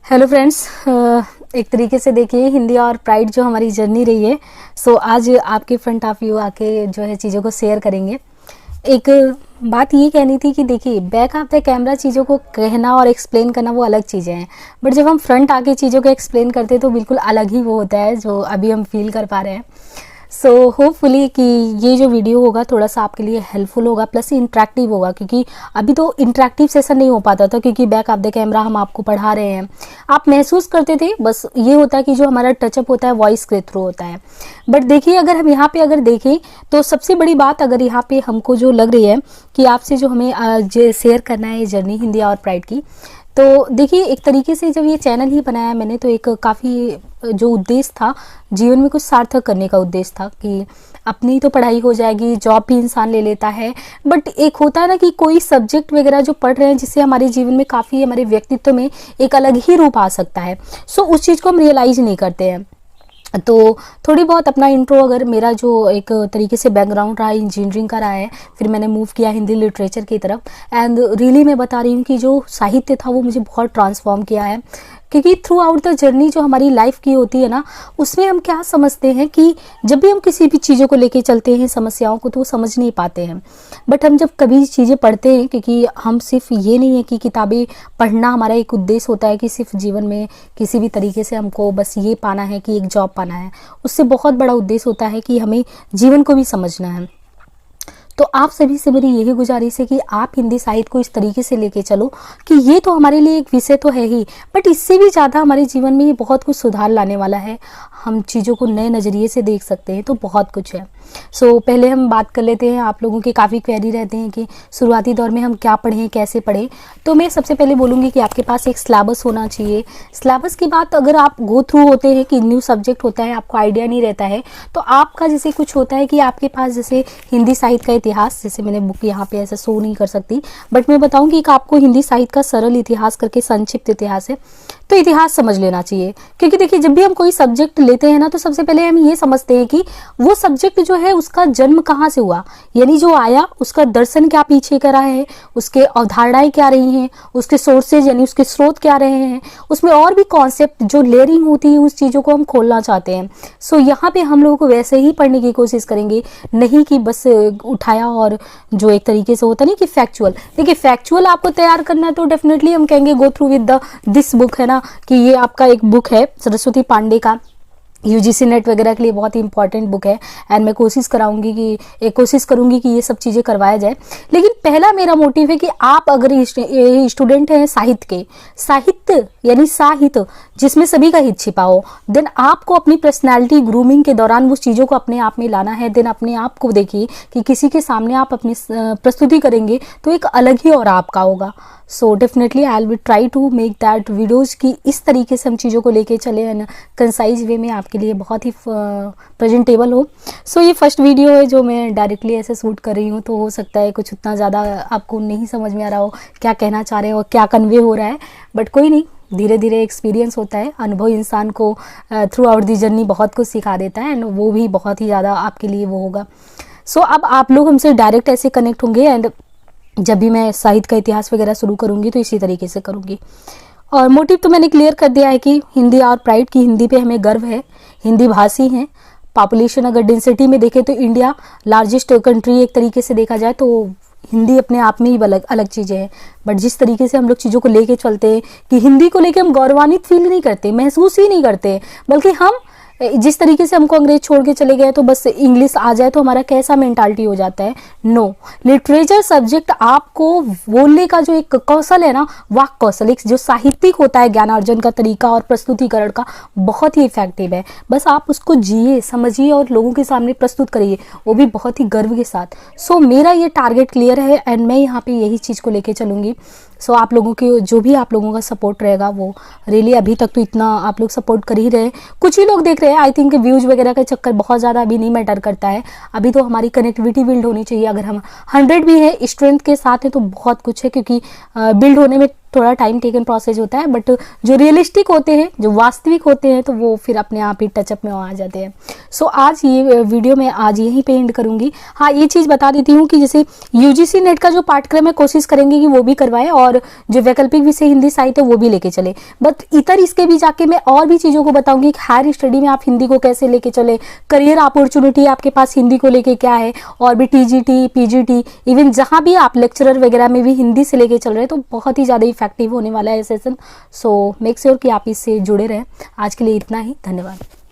Hello friends, एक तरीके से देखिए हिंदी और प्राइड जो हमारी जर्नी रही है। आज आपके फ्रंट ऑफ व्यू आके जो है चीज़ों को शेयर करेंगे। एक बात ये कहनी थी कि देखिए बैक ऑफ द कैमरा चीज़ों को कहना और एक्सप्लेन करना वो अलग चीज़ें हैं, बट जब हम फ्रंट आके चीज़ों को एक्सप्लेन करते हैं तो बिल्कुल अलग ही वो होता है जो अभी हम फील कर पा रहे हैं। होपफुली कि ये जो वीडियो होगा थोड़ा सा आपके लिए हेल्पफुल होगा, प्लस इंटरेक्टिव होगा, क्योंकि अभी तो इंटरेक्टिव सेशन नहीं हो पाता था क्योंकि बैक ऑफ द कैमरा हम आपको पढ़ा रहे हैं, आप महसूस करते थे। बस ये होता है कि जो हमारा टचअप होता है वॉइस के थ्रू होता है। बट देखिए अगर हम यहाँ पे अगर देखें तो सबसे बड़ी बात अगर यहाँ पे हमको जो लग रही है कि आपसे जो हमें शेयर करना है जर्नी हिंदी और प्राइड की, तो देखिए एक तरीके से जब ये चैनल ही बनाया मैंने तो एक काफ़ी जो उद्देश्य था जीवन में कुछ सार्थक करने का उद्देश्य था कि अपनी तो पढ़ाई हो जाएगी, जॉब भी इंसान ले लेता है, बट एक होता है ना कि कोई सब्जेक्ट वगैरह जो पढ़ रहे हैं जिससे हमारे जीवन में काफ़ी हमारे व्यक्तित्व में एक अलग ही रूप आ सकता है। उस चीज़ को हम रियलाइज नहीं करते हैं। तो थोड़ी बहुत अपना इंट्रो, अगर मेरा जो एक तरीके से बैकग्राउंड रहा इंजीनियरिंग का रहा है, फिर मैंने मूव किया हिंदी लिटरेचर की तरफ, एंड रियली मैं बता रही हूँ कि जो साहित्य था वो मुझे बहुत ट्रांसफॉर्म किया है। क्योंकि थ्रू आउट द जर्नी जो हमारी लाइफ की होती है ना, उसमें हम क्या समझते हैं कि जब भी हम किसी भी चीज़ों को लेके चलते हैं समस्याओं को, तो वो समझ नहीं पाते हैं। बट हम जब कभी चीज़ें पढ़ते हैं, क्योंकि हम सिर्फ ये नहीं है कि किताबें पढ़ना हमारा एक उद्देश्य होता है कि सिर्फ जीवन में किसी भी तरीके से हमको बस ये पाना है कि एक जॉब पाना है, उससे बहुत बड़ा उद्देश्य होता है कि हमें जीवन को भी समझना है। तो आप सभी से मेरी यही गुजारिश है कि आप हिंदी साहित्य को इस तरीके से लेके चलो कि ये तो हमारे लिए एक विषय तो है ही, बट इससे भी ज़्यादा हमारे जीवन में ये बहुत कुछ सुधार लाने वाला है। हम चीज़ों को नए नज़रिए से देख सकते हैं, तो बहुत कुछ है। पहले हम बात कर लेते हैं। आप लोगों के काफ़ी क्वेरी रहते हैं कि शुरुआती दौर में हम क्या पढ़ें, कैसे पढ़ें। तो मैं सबसे पहले बोलूँगी कि आपके पास एक सिलेबस होना चाहिए। सिलेबस की बात अगर आप गो थ्रू होते हैं कि न्यू सब्जेक्ट होता है, आपको आइडिया नहीं रहता है, तो आपका जैसे कुछ होता है कि आपके पास जैसे हिंदी साहित्य का इतिहास, जैसे मैंने बुक यहाँ पे ऐसा शो नहीं कर सकती, बट मैं बताऊँगी कि आपको हिंदी साहित्य का सरल इतिहास करके संक्षिप्त इतिहास है, तो इतिहास समझ लेना चाहिए। क्योंकि देखिए जब भी हम कोई सब्जेक्ट लेते हैं ना, तो सबसे पहले हम ये समझते हैं कि वो सब्जेक्ट जो है उसका जन्म कहाँ से हुआ, यानी जो आया उसका दर्शन क्या पीछे करा है, उसके अवधारणाएं क्या रही हैं, उसके सोर्सेज यानी उसके स्रोत क्या रहे हैं, उसमें और भी कॉन्सेप्ट जो लेयरिंग होती है उस चीज़ों को हम खोलना चाहते हैं। यहाँ पे हम लोगों को वैसे ही पढ़ने की कोशिश करेंगे, नहीं कि बस उठाया और जो एक तरीके से होता नहीं कि फैक्चुअल। देखिए फैक्चुअल आपको तैयार करना है तो डेफिनेटली हम कहेंगे go through with this book, है ना, कि ये आपका एक बुक है सरस्वती पांडे का, यूजीसी नेट वगैरह के लिए बहुत ही इंपॉर्टेंट बुक है। एंड मैं कोशिश करूंगी कि ये सब चीज़ें करवाया जाए। लेकिन पहला मेरा मोटिव है कि आप अगर स्टूडेंट हैं साहित्य यानी साहित्य जिसमें सभी का हित छिपा हो, देन आपको अपनी पर्सनैलिटी ग्रूमिंग के दौरान उस चीज़ों को अपने आप में लाना है। देन अपने आप को देखिए कि किसी के सामने आप अपनी प्रस्तुति करेंगे तो एक अलग ही और आपका होगा। Definitely I will try to make that videos की इस तरीके से हम चीज़ों को लेके चले एंड कंसाइज वे में आपके लिए बहुत ही प्रेजेंटेबल हो। ये फर्स्ट वीडियो है जो मैं डायरेक्टली ऐसे शूट कर रही हूँ, तो हो सकता है कुछ उतना ज़्यादा आपको नहीं समझ में आ रहा हो क्या कहना चाह रहे हो और क्या कन्वे हो रहा है, बट कोई नहीं, धीरे धीरे एक्सपीरियंस होता है। अनुभव इंसान को थ्रू आउट दी जर्नी बहुत कुछ सिखा देता है एंड वो भी बहुत ही ज़्यादा आपके लिए वो होगा। अब आप लोग हमसे डायरेक्ट ऐसे कनेक्ट होंगे एंड जब भी मैं साहित्य का इतिहास वगैरह शुरू करूँगी तो इसी तरीके से करूँगी। और मोटिव तो मैंने क्लियर कर दिया है कि हिंदी और प्राइड की, हिंदी पे हमें गर्व है, हिंदी भाषी हैं। पॉपुलेशन अगर डेंसिटी में देखें तो इंडिया लार्जेस्ट कंट्री एक तरीके से देखा जाए तो हिंदी अपने आप में ही अलग अलग चीज़ें हैं। बट जिस तरीके से हम लोग चीज़ों को लेके चलते हैं कि हिंदी को लेके हम गौरवान्वित फील नहीं करते, महसूस ही नहीं करते, बल्कि हम जिस तरीके से हमको अंग्रेज छोड़ के चले गए तो बस इंग्लिश आ जाए तो हमारा कैसा मेंटालिटी हो जाता है। नो, लिटरेचर सब्जेक्ट आपको बोलने का जो एक कौशल है ना, वाक कौशल, एक जो साहित्यिक होता है ज्ञानार्जन का तरीका और प्रस्तुतिकरण का, बहुत ही इफेक्टिव है। बस आप उसको जिए, समझिए और लोगों के सामने प्रस्तुत करिए, वो भी बहुत ही गर्व के साथ। मेरा ये टारगेट क्लियर है एंड मैं यहाँ पे यही चीज़ को लेके चलूँगी। आप लोगों के जो भी आप लोगों का सपोर्ट रहेगा वो रियली, अभी तक तो इतना आप लोग सपोर्ट कर ही रहे हैं, कुछ ही लोग देख रहे हैं। आई थिंक व्यूज वगैरह का चक्कर बहुत ज़्यादा अभी नहीं मैटर करता है, अभी तो हमारी कनेक्टिविटी बिल्ड होनी चाहिए। अगर हम 100 भी है स्ट्रेंथ के साथ है तो बहुत कुछ है, क्योंकि बिल्ड होने में थोड़ा टाइम टेकन प्रोसेस होता है, बट जो रियलिस्टिक होते हैं, जो वास्तविक होते हैं, तो वो फिर अपने आप ही टचअप में आ जाते हैं। सो आज ये वीडियो मैं आज यहीं पे एंड करूंगी। हाँ, ये चीज़ बता देती हूँ कि जैसे यूजीसी नेट का जो पाठ्यक्रम है कोशिश करेंगे कि वो भी करवाएं, और जो वैकल्पिक विषय हिंदी साहित्य वो भी लेके चले। बट इतर इसके भी जाके मैं और भी चीज़ों को बताऊंगी कि हायर स्टडी में आप हिंदी को कैसे लेके चले, करियर अपॉर्चुनिटी आपके पास हिंदी को लेके क्या है, और भी टीजीटी, पीजीटी, इवन जहाँ भी आप लेक्चरर वगैरह में भी हिंदी से लेके चल रहे हैं, तो बहुत ही ज़्यादा इफेक्टिव होने वाला है सेशन। सो मेक श्योर कि आप इससे जुड़े रहें। आज के लिए इतना ही, धन्यवाद।